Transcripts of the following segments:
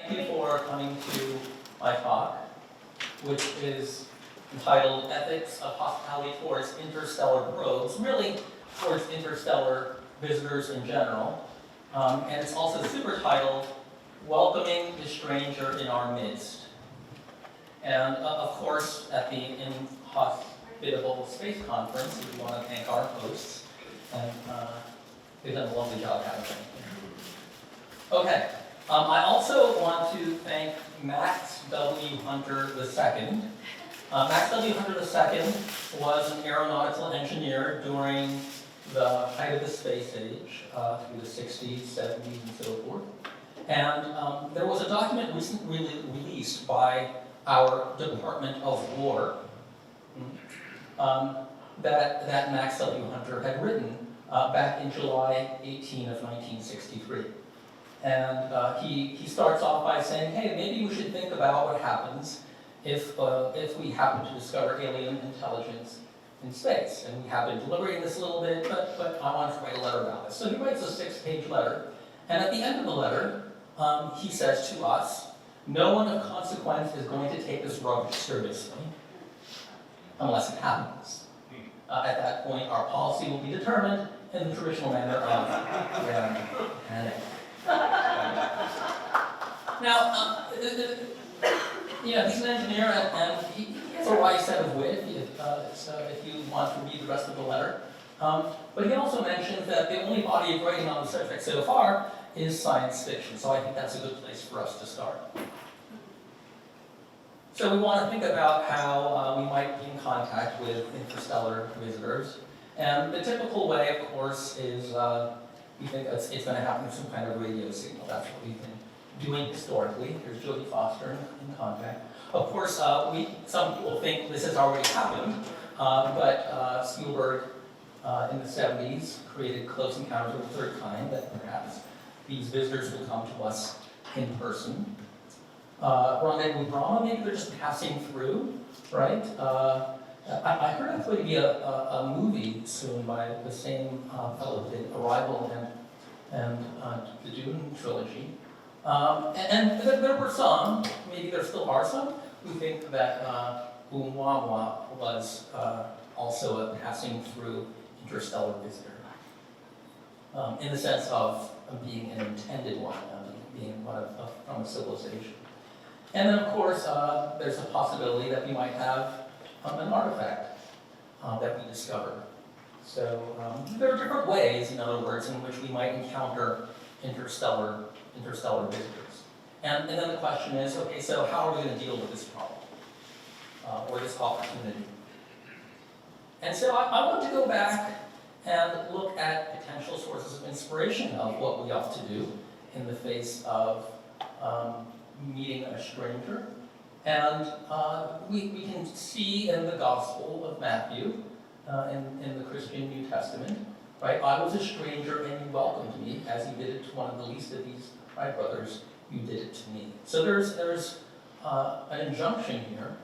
Thank you for coming to my talk, which is entitled Ethics of Hospitality Towards Interstellar Probes, really towards interstellar visitors in general. And it's also super titled, Welcoming the Stranger in Our Midst. And of course, at the Inhospitable Space Conference, we want to thank our hosts, and they've done a lovely job having me. Okay, I also want to thank Max W. Hunter II. Max W. Hunter II was an aeronautical engineer during the height of the space age, through the 60s, 70s, and so forth. And there was a document recently released by our Department of War that Max W. Hunter had written back in July 18 of 1963. And he starts off by saying, hey, maybe we should think about what happens if we happen to discover alien intelligence in space. And we have been deliberating this a little bit, but I want to write a letter about this. So he writes a 6-page letter, and at the end of the letter, he says to us, no one of consequence is going to take this rubbish seriously unless it happens. At that point, our policy will be determined in the traditional manner of panic. Now, he's an engineer, and he has a wry set of wit, if you want to read the rest of the letter. But he also mentions that the only body of writing on the subject so far is science fiction, so I think that's a good place for us to start. So we want to think about how we might be in contact with interstellar visitors. And the typical way, of course, is we think it's going to happen with some kind of radio signal. That's what we've been doing historically. Here's Jodie Foster in contact. Of course, some people think this has already happened, but Spielberg in the 70s created Close Encounters of the Third Kind, that perhaps these visitors will come to us in person. Rendezvous Brahma, maybe they're just passing through, right? I heard there's going to be a movie soon by the same fellow who did Arrival and the Dune trilogy. And there were some, maybe there still are some, who think that Oumuamua was also a passing through interstellar visitor, in the sense of being an intended one, being one from a civilization. And then, of course, there's a possibility that we might have an artifact that we discover. So there are different ways, in other words, in which we might encounter interstellar visitors. And then the question is, okay, so how are we going to deal with this problem or this opportunity? And so I want to go back and look at potential sources of inspiration of what we ought to do in the face of meeting a stranger. And we can see in the Gospel of Matthew, in the Christian New Testament, right? I was a stranger and you welcomed me, as you did it to one of the least of these, my brothers, you did it to me. So there's an injunction here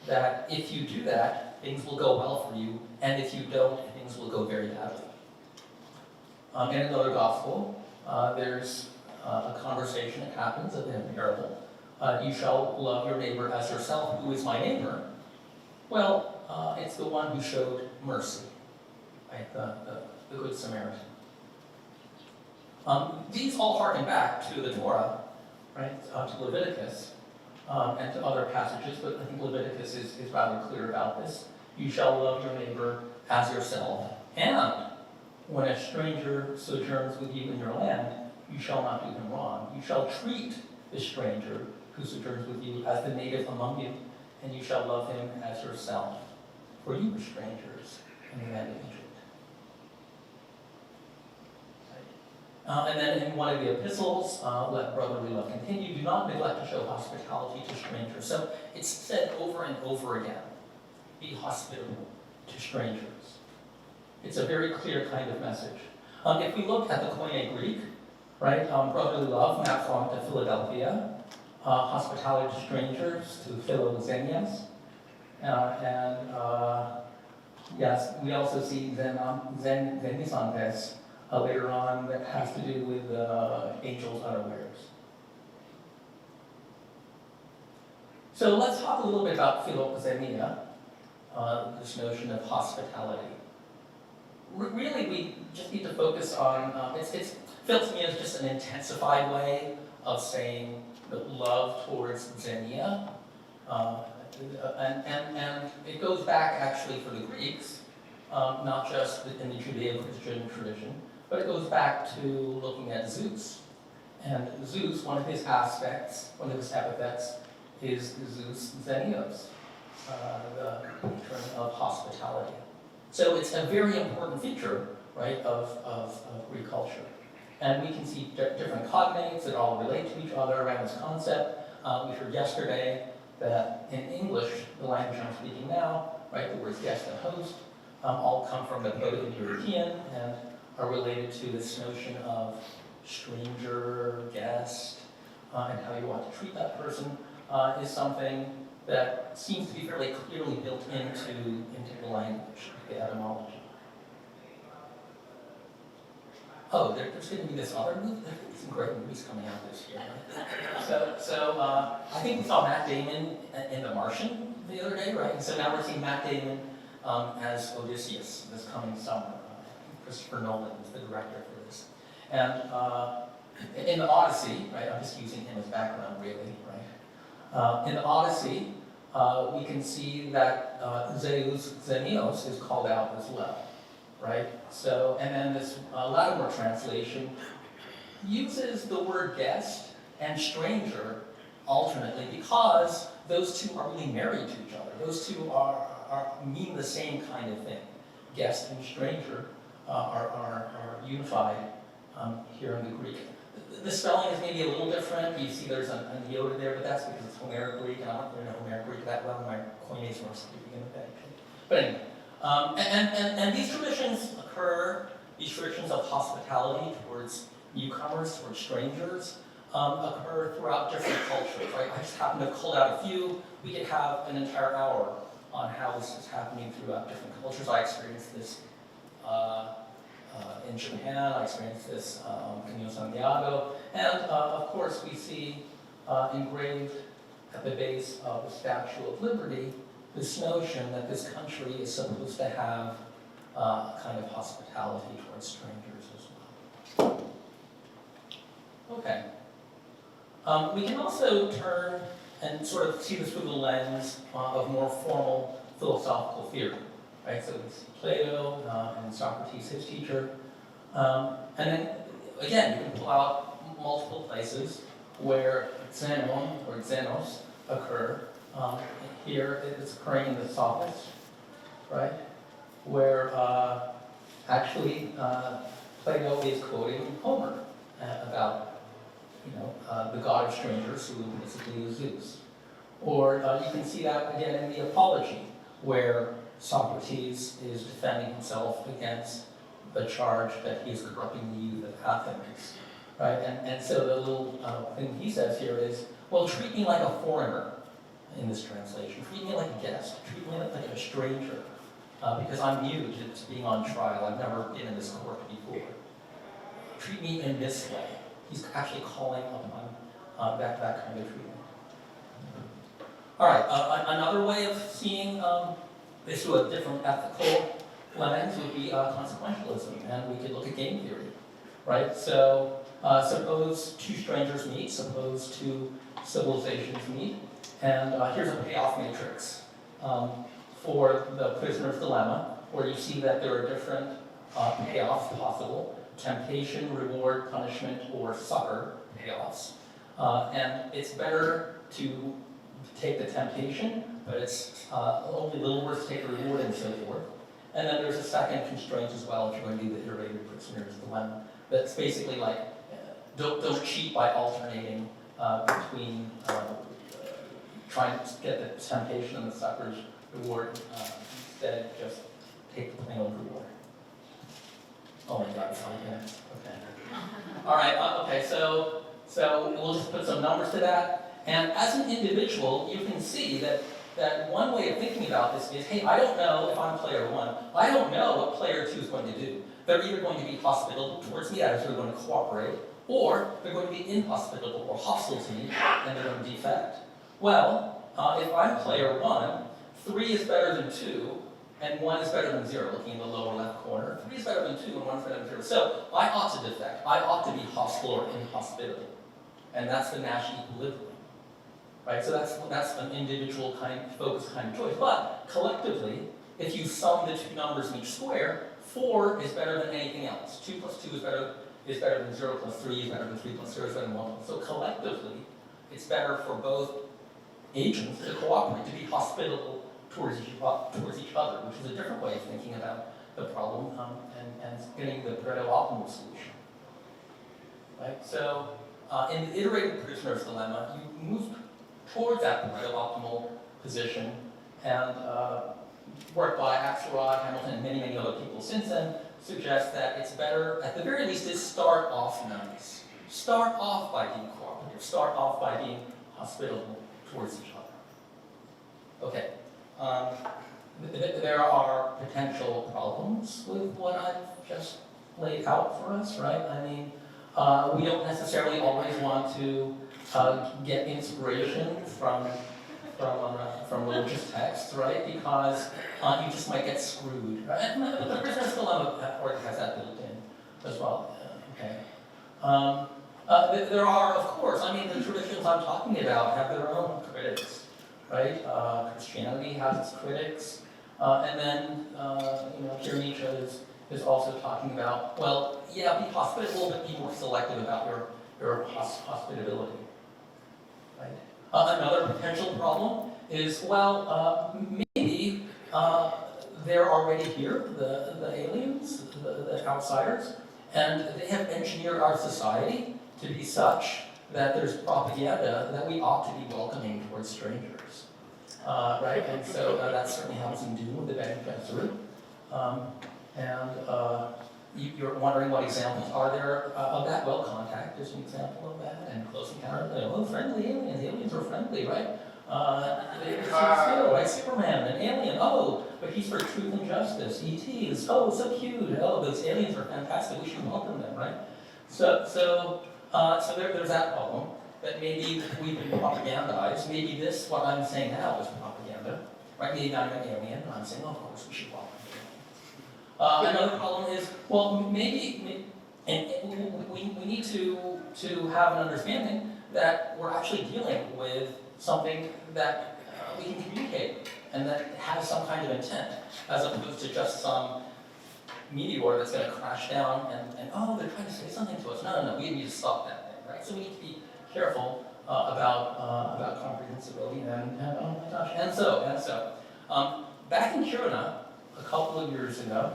that if you do that, things will go well for you, and if you don't, things will go very badly. In another Gospel, there's a conversation that happens in a parable. You shall love your neighbor as yourself. Who is my neighbor? Well, it's the one who showed mercy, right? The Good Samaritan. These all harken back to the Torah, right? To Leviticus, and to other passages, but I think Leviticus is rather clear about this. You shall love your neighbor as yourself. And when a stranger sojourns with you in your land, you shall not do him wrong. You shall treat the stranger who sojourns with you as the native among you, and you shall love him as yourself. For you were strangers in the land of Egypt. And then in one of the epistles, let brotherly love continue. Do not neglect to show hospitality to strangers. So it's said over and over again. Be hospitable to strangers. It's a very clear kind of message. If we look at the Koine Greek, right, brotherly love maps on to Philadelphia, hospitality to strangers to Philoxenias, and yes, we also see Zenisantes later on that has to do with angels unawares. So let's talk a little bit about philoxenia, this notion of hospitality. Really, we just need to focus on, philoxenia is just an intensified way of saying love towards xenia. And it goes back actually for the Greeks, not just in the Judeo-Christian tradition, but it goes back to looking at Zeus. And Zeus, one of his aspects, one of his epithets, is Zeus Xenios, the patron of hospitality. So it's a very important feature, right, of Greek culture. And we can see different cognates that all relate to each other around this concept. We heard yesterday that in English, the language I'm speaking now, right, the words guest and host, all come from the Proto-European and are related to this notion of stranger, guest, and how you want to treat that person is something that seems to be fairly clearly built into the language, the etymology. Oh, there's going to be this other movie. There's some great movies coming out this year. So I think we saw Matt Damon in The Martian the other day, right? And so now we're seeing Matt Damon as Odysseus this coming summer. Christopher Nolan is the director for this. And in the Odyssey, right? I'm just using him as background, really, right? In the Odyssey, we can see that Zeus Xenios is called out as well. Right? So, and then this Lattimore translation uses the word guest and stranger alternately because those two are really married to each other. Those two mean the same kind of thing. Guest and stranger are unified here in the Greek. The spelling is maybe a little different. You see there's an iota there, but that's because it's Homeric Greek, and I don't really know Homeric Greek that well. My coinage was speaking of that. But anyway. And these traditions occur, these traditions of hospitality towards newcomers, towards strangers, occur throughout different cultures, right? I just happen to have called out a few. We could have an entire hour on how this is happening throughout different cultures. I experienced this in Japan, I experienced this in Camino Santiago, and of course we see engraved at the base of the Statue of Liberty this notion that this country is supposed to have kind of hospitality towards strangers as well. Okay. We can also turn and sort of see this through the lens of more formal philosophical theory, right? So we see Plato and Socrates, his teacher. And then, again, you can pull out multiple places where xenon or xenos occur. Here it's occurring in the Sophists, right? Where actually Plato is quoting Homer about, the god of strangers who basically is Zeus. Or you can see that again in the Apology, where Socrates is defending himself against the charge that he is corrupting the youth of Athens, right? And so the little thing he says here is, well, treat me like a foreigner. In this translation, treat me like a guest, treat me like a stranger, because I'm new to being on trial. I've never been in this court before. Treat me in this way. He's actually calling upon that kind of treatment. All right, another way of seeing this through a different ethical lens would be consequentialism, and we could look at game theory, right? So suppose two strangers meet, suppose two civilizations meet, and here's a payoff matrix for the prisoner's dilemma, where you see that there are different payoffs possible: temptation, reward, punishment, or succor payoffs. And it's better to take the temptation, but it's only a little worse to take the reward and so forth. And then there's a second constraint as well, if you're going to do the iterated prisoner's dilemma. That's basically like, don't cheat by alternating between trying to get the temptation and the succor's reward. Instead, just take the plain old reward. Oh my God, it's 5 minutes. Okay. All right. Okay. So we'll just put some numbers to that. And as an individual, you can see that one way of thinking about this is, hey, I don't know if I'm player 1. I don't know what player 2 is going to do. They're either going to be hospitable towards me, that is, they're going to cooperate, or they're going to be inhospitable or hostile to me, and they're going to defect. Well, if I'm player 1, 3 is better than 2, and 1 is better than 0, looking in the lower left corner. 3 is better than 2, and 1 is better than 0. So I ought to defect. I ought to be hostile or inhospitable. And that's the Nash equilibrium. Right? So that's an individual focused kind of choice. But collectively, if you sum the two numbers in each square, 4 is better than anything else. 2 plus 2 is better than 0 plus 3 is better than 3 plus 0 is better than 1. So collectively, it's better for both agents to cooperate, to be hospitable towards each other, which is a different way of thinking about the problem and getting the Pareto optimal solution. Right? So in the iterated prisoner's dilemma, you move towards that Pareto optimal position, and work by Axelrod, Hamilton, and many, many other people since then suggests that it's better, at the very least, to start off nice. Start off by being cooperative. Start off by being hospitable towards each other. Okay. There are potential problems with what I've just laid out for us, right? I mean, we don't necessarily always want to get inspiration from religious texts, right? Because you just might get screwed. Right? And the prisoner's dilemma has that built in as well. Okay. There are, of course, I mean, the traditions I'm talking about have their own critics, right? Christianity has its critics, and then here Nietzsche is also talking about, well, yeah, be hospitable, but be more selective about your hospitability. Right? Another potential problem is, well, maybe they're already here, the aliens, the outsiders, and they have engineered our society to be such that there's propaganda that we ought to be welcoming towards strangers. Right? And so that certainly has some to do with the Bene Gesserit. You're wondering what examples are there of that? Well, Contact is an example of that, and Close Encounter, friendly aliens. Aliens are friendly, right? Right? Superman, an alien, but he's for truth and justice. E.T. is, so cute. Those aliens are fantastic. We should welcome them, right? So there's that problem, that maybe we've been propagandized. Maybe what I'm saying now is propaganda, right? Maybe I'm an alien, and I'm saying, of course, we should welcome them. Another problem is, well, maybe we need to have an understanding that we're actually dealing with something that we can communicate and that has some kind of intent, as opposed to just some meteor that's going to crash down and they're trying to say something to us. No, we need to stop that thing, right? So we need to be careful about comprehensibility and oh my gosh, and so back in Kiruna a couple of years ago,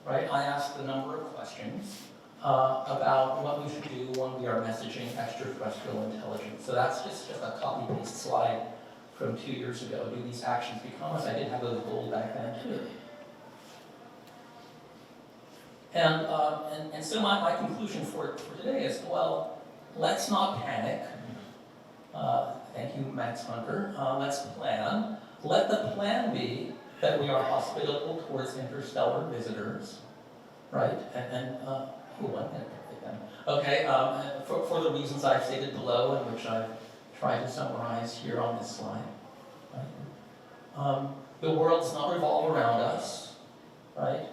right, I asked a number of questions about what we should do when we are messaging extraterrestrial intelligence. So that's just a copy-paste slide from 2 years ago. Do these actions become us? I did have those goals back then too. And so my conclusion for today is, well, let's not panic. Thank you, Max Hunter. Let's plan. Let the plan be that we are hospitable towards interstellar visitors, right? I'm going to pick them. Okay, for the reasons I've stated below, and which I've tried to summarize here on this slide. Right? The world does not revolve around us, right?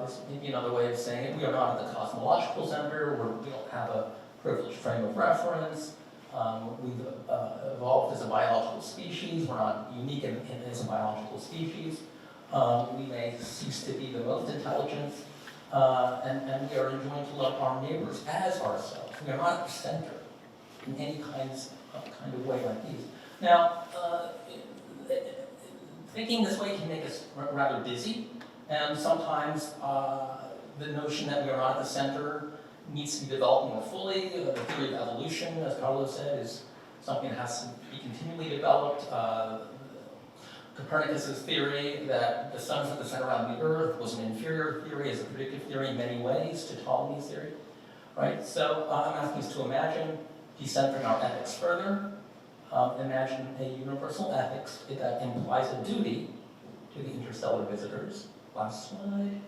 This may be another way of saying it. We are not at the cosmological center. We don't have a privileged frame of reference. We've evolved as a biological species. We're not unique as a biological species. We may cease to be the most intelligent, and we are enjoined to love our neighbors as ourselves. We are not at the center in any kind of way like these. Now, thinking this way can make us rather busy, and sometimes the notion that we are not at the center needs to be developed more fully. The theory of evolution, as Carlos said, is something that has to be continually developed. Copernicus' theory that the sun is at the center around the Earth was an inferior theory, as a predictive theory in many ways to Ptolemy's theory, right? So I'm asking us to imagine decentering our ethics further. Imagine a universal ethics that implies a duty to the interstellar visitors. Last slide.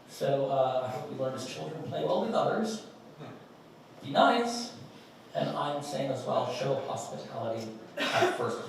So I hope we learn as children play well with others, be nice, and I'm saying as well, show hospitality at first